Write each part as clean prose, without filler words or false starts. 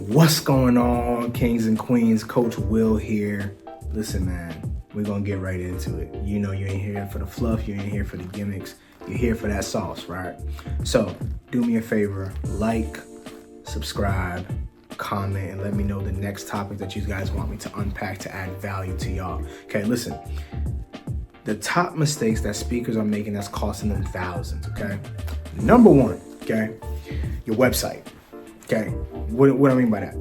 What's going on, kings and queens? Coach Will here. Listen, man, we're gonna get right into it. You know you ain't here for the fluff, you ain't here for the gimmicks, you're here for that sauce, right? So do me a favor, like, subscribe, comment, and let me know the next topic that you guys want me to unpack to add value to y'all. Okay, listen, the top mistakes that speakers are making that's costing them thousands, okay? Number one, okay, your website. Okay, what I mean by that?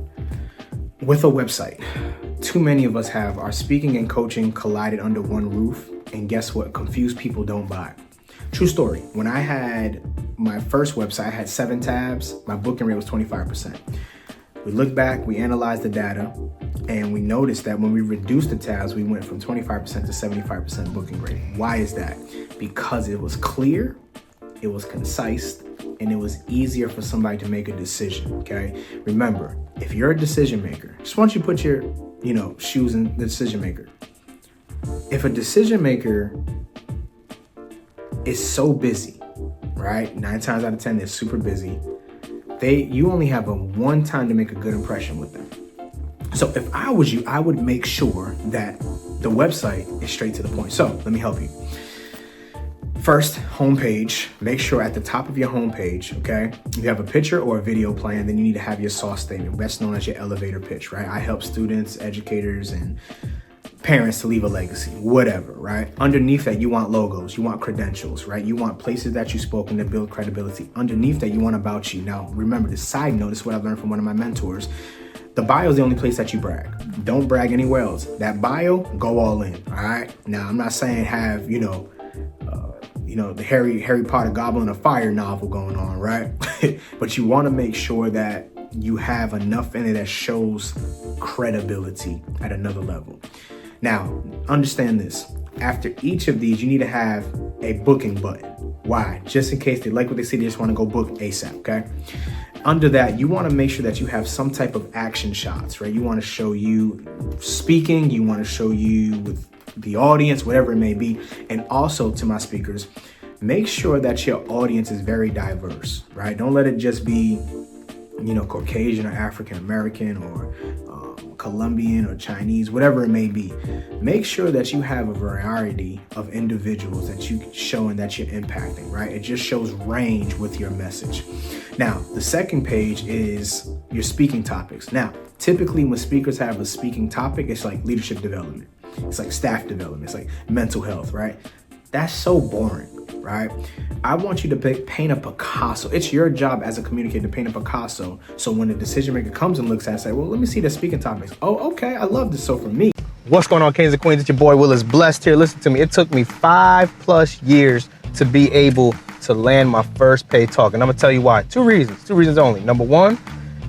With a website, too many of us have our speaking and coaching collided under one roof, and guess what? Confused people don't buy. True story. When I had my first website, I had 7 tabs. My booking rate was 25%. We looked back, we analyzed the data, and we noticed that when we reduced the tabs, we went from 25% to 75% booking rate. Why is that? Because it was clear, it was concise, and it was easier for somebody to make a decision, okay? Remember, if you're a decision maker, just want you to put your, shoes in the decision maker. If a decision maker is so busy, right? 9 times out of 10, they're super busy. You only have one time to make a good impression with them. So if I was you, I would make sure that the website is straight to the point. So let me help you. First, homepage. Make sure at the top of your homepage, okay, you have a picture or a video playing. Then you need to have your sauce statement, best known as your elevator pitch, right? I help students, educators, and parents to leave a legacy, whatever, right? Underneath that, you want logos, you want credentials, right? You want places that you've spoken to build credibility. Underneath that, you want about you. Now, remember, the side note, this is what I've learned from one of my mentors. The bio is the only place that you brag. Don't brag anywhere else. That bio, go all in, all right? Now, I'm not saying have, the Harry Potter Goblet of Fire novel going on, right? But you want to make sure that you have enough in it that shows credibility at another level. Now, understand this. After each of these, you need to have a booking button. Why? Just in case they like what they see, they just want to go book ASAP, okay? Under that, you want to make sure that you have some type of action shots, right? You want to show you speaking, you want to show you with the audience, whatever it may be. And also to my speakers, make sure that your audience is very diverse, right? Don't let it just be, Caucasian or African American or Colombian or Chinese, whatever it may be. Make sure that you have a variety of individuals that you showing that you're impacting, right? It just shows range with your message. Now, the second page is your speaking topics. Now, typically when speakers have a speaking topic, it's like leadership development. It's like staff development. It's like mental health, right? That's so boring, right? I want you to paint a Picasso. It's your job as a communicator to paint a Picasso. So when the decision maker comes and looks at it, say, well, let me see the speaking topics. Oh, okay, I love this. So for me, what's going on, kings and queens? It's your boy Will is blessed here. Listen to me. It took me 5+ years to be able to land my first paid talk. And I'm gonna tell you why. 2 reasons only. Number 1,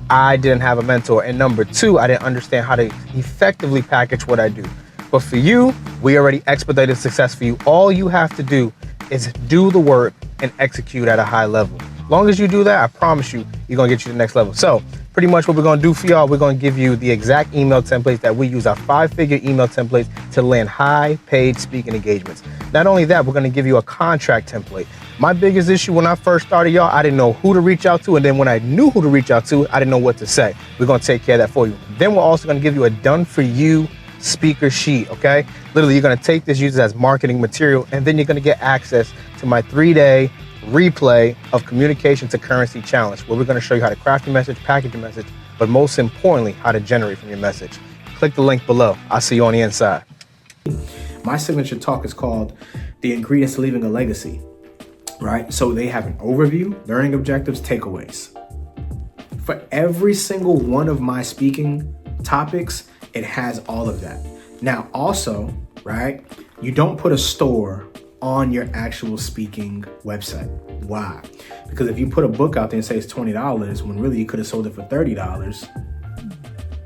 I didn't have a mentor. And number 2, I didn't understand how to effectively package what I do. But for you, we already expedited success for you. All you have to do is do the work and execute at a high level. As long as you do that, I promise you, you're gonna get you to the next level. So pretty much what we're gonna do for y'all, we're gonna give you the exact email templates that we use, our 5-figure email templates to land high paid speaking engagements. Not only that, we're gonna give you a contract template. My biggest issue when I first started, y'all, I didn't know who to reach out to. And then when I knew who to reach out to, I didn't know what to say. We're gonna take care of that for you. Then we're also gonna give you a done for you speaker sheet, okay? Literally, you're gonna take this, use it as marketing material, and then you're gonna get access to my 3-day replay of Communication to Currency Challenge, where we're gonna show you how to craft your message, package your message, but most importantly, how to generate from your message. Click the link below. I'll see you on the inside. My signature talk is called The Ingredients to Leaving a Legacy, right? So they have an overview, learning objectives, takeaways. For every single one of my speaking topics, it has all of that. Now, also, right, you don't put a store on your actual speaking website. Why? Because if you put a book out there and say it's $20, when really you could have sold it for $30,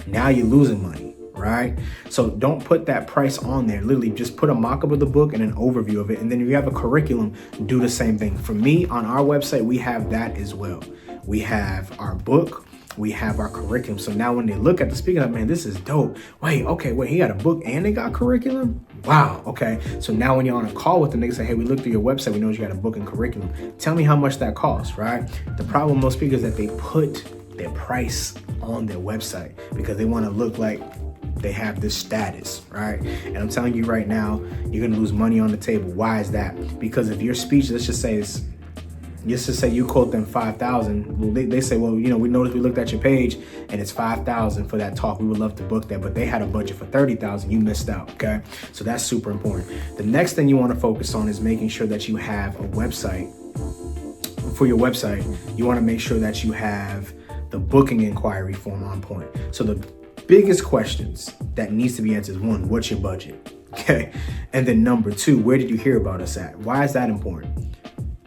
now you're losing money, right? So don't put that price on there. Literally just put a mock-up of the book and an overview of it. And then if you have a curriculum, do the same thing. For me, on our website, we have that as well. We have our book, we have our curriculum. So now when they look at the speaker, like, man, this is dope. Wait, he got a book and they got curriculum? Wow, okay. So now when you're on a call with them, they say, hey, we looked through your website, we know you got a book and curriculum. Tell me how much that costs, right? The problem with most speakers is that they put their price on their website because they want to look like they have this status, right? And I'm telling you right now, you're gonna lose money on the table. Why is that? Because if your speech, let's just say you quote them 5,000. Well, they say, well, we noticed we looked at your page and it's 5,000 for that talk. We would love to book that, but they had a budget for 30,000. You missed out, okay? So that's super important. The next thing you want to focus on is making sure that you have a website. For your website, you want to make sure that you have the booking inquiry form on point. So the biggest questions that needs to be answered is, one, what's your budget? Okay. And then number two, where did you hear about us at? Why is that important?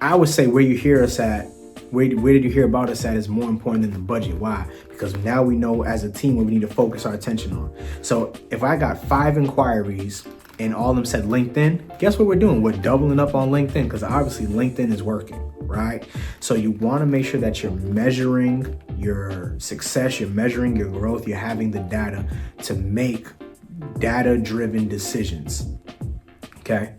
I would say where you hear us at, where did you hear about us at is more important than the budget. Why? Because now we know as a team what we need to focus our attention on. So if I got 5 inquiries and all of them said LinkedIn, guess what we're doing? We're doubling up on LinkedIn because obviously LinkedIn is working, right? So you want to make sure that you're measuring your success, you're measuring your growth, you're having the data to make data-driven decisions, okay?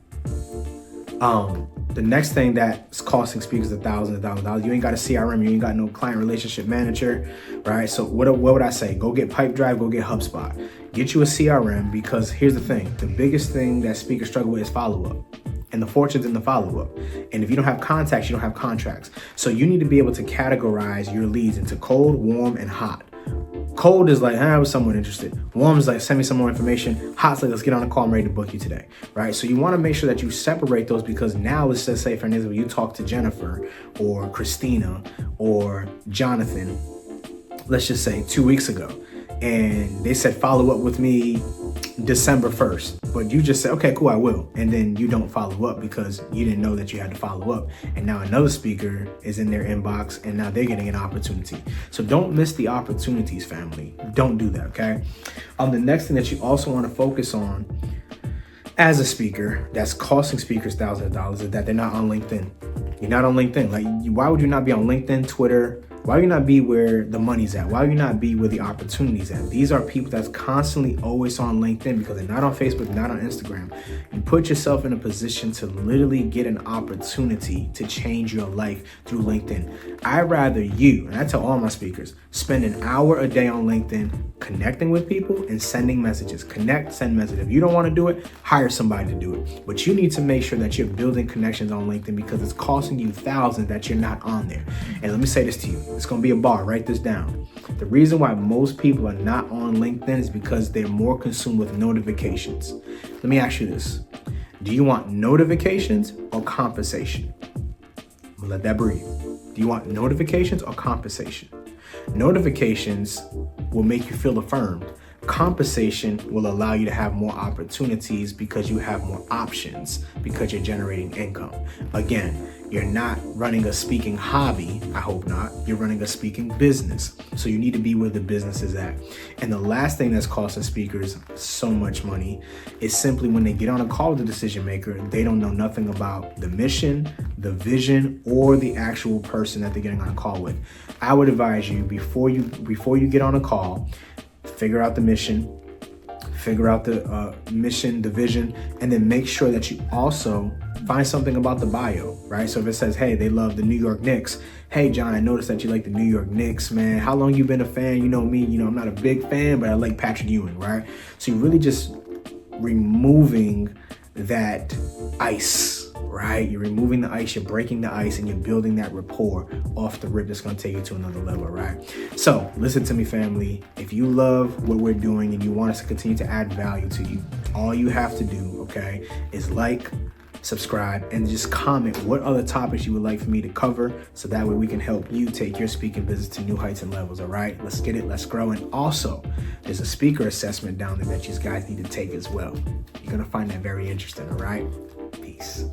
The next thing that's costing speakers $1,000, $1,000. You ain't got a CRM, you ain't got no client relationship manager, right? So what would I say? Go get Pipedrive, go get HubSpot. Get you a CRM because here's the thing. The biggest thing that speakers struggle with is follow-up. And the fortune's in the follow-up. And if you don't have contacts, you don't have contracts. So you need to be able to categorize your leads into cold, warm, and hot. Cold is like, I was someone interested. Warm is like, send me some more information. Hot's like, let's get on a call. I'm ready to book you today, right? So you want to make sure that you separate those because now let's just say, for example, you talk to Jennifer or Christina or Jonathan, let's just say 2 weeks ago, and they said, follow up with me December 1st, but you just say, okay, cool, I will. And then you don't follow up because you didn't know that you had to follow up. And now another speaker is in their inbox and now they're getting an opportunity. So don't miss the opportunities, family. Don't do that, okay? The next thing that you also want to focus on as a speaker that's costing speakers thousands of dollars is that they're not on LinkedIn. You're not on LinkedIn. Like, why would you not be on LinkedIn, Twitter? Why would you not be where the money's at? Why would you not be where the opportunity's at? These are people that's constantly always on LinkedIn because they're not on Facebook, not on Instagram. You put yourself in a position to literally get an opportunity to change your life through LinkedIn. I'd rather you, and I tell all my speakers, spend an hour a day on LinkedIn connecting with people and sending messages. Connect, send messages. If you don't want to do it, hire somebody to do it. But you need to make sure that you're building connections on LinkedIn because it's costing you thousands that you're not on there. And let me say this to you. It's going to be a bar. Write this down. The reason why most people are not on LinkedIn is because they're more consumed with notifications. Let me ask you this. Do you want notifications or compensation? I'm going to let that breathe. Do you want notifications or compensation? Notifications will make you feel affirmed. Compensation will allow you to have more opportunities because you have more options because you're generating income. Again, you're not running a speaking hobby. I hope not. You're running a speaking business. So you need to be where the business is at. And the last thing that's costing speakers so much money is simply when they get on a call with the decision maker, they don't know nothing about the mission, the vision, or the actual person that they're getting on a call with. I would advise you before you get on a call, figure out the mission, figure out the mission, the vision, and then make sure that you also find something about the bio, right? So if it says, hey, they love the New York Knicks. Hey, John, I noticed that you like the New York Knicks, man. How long you been a fan? You know me, I'm not a big fan, but I like Patrick Ewing, right? So you're really just removing that ice, right? You're removing the ice, you're breaking the ice, and you're building that rapport off the rip that's going to take you to another level, right? So listen to me, family. If you love what we're doing and you want us to continue to add value to you, all you have to do, okay, is like, subscribe, and just comment what other topics you would like for me to cover so that way we can help you take your speaking business to new heights and levels, all right? Let's get it, let's grow. And also, there's a speaker assessment down there that you guys need to take as well. You're going to find that very interesting, all right? Peace.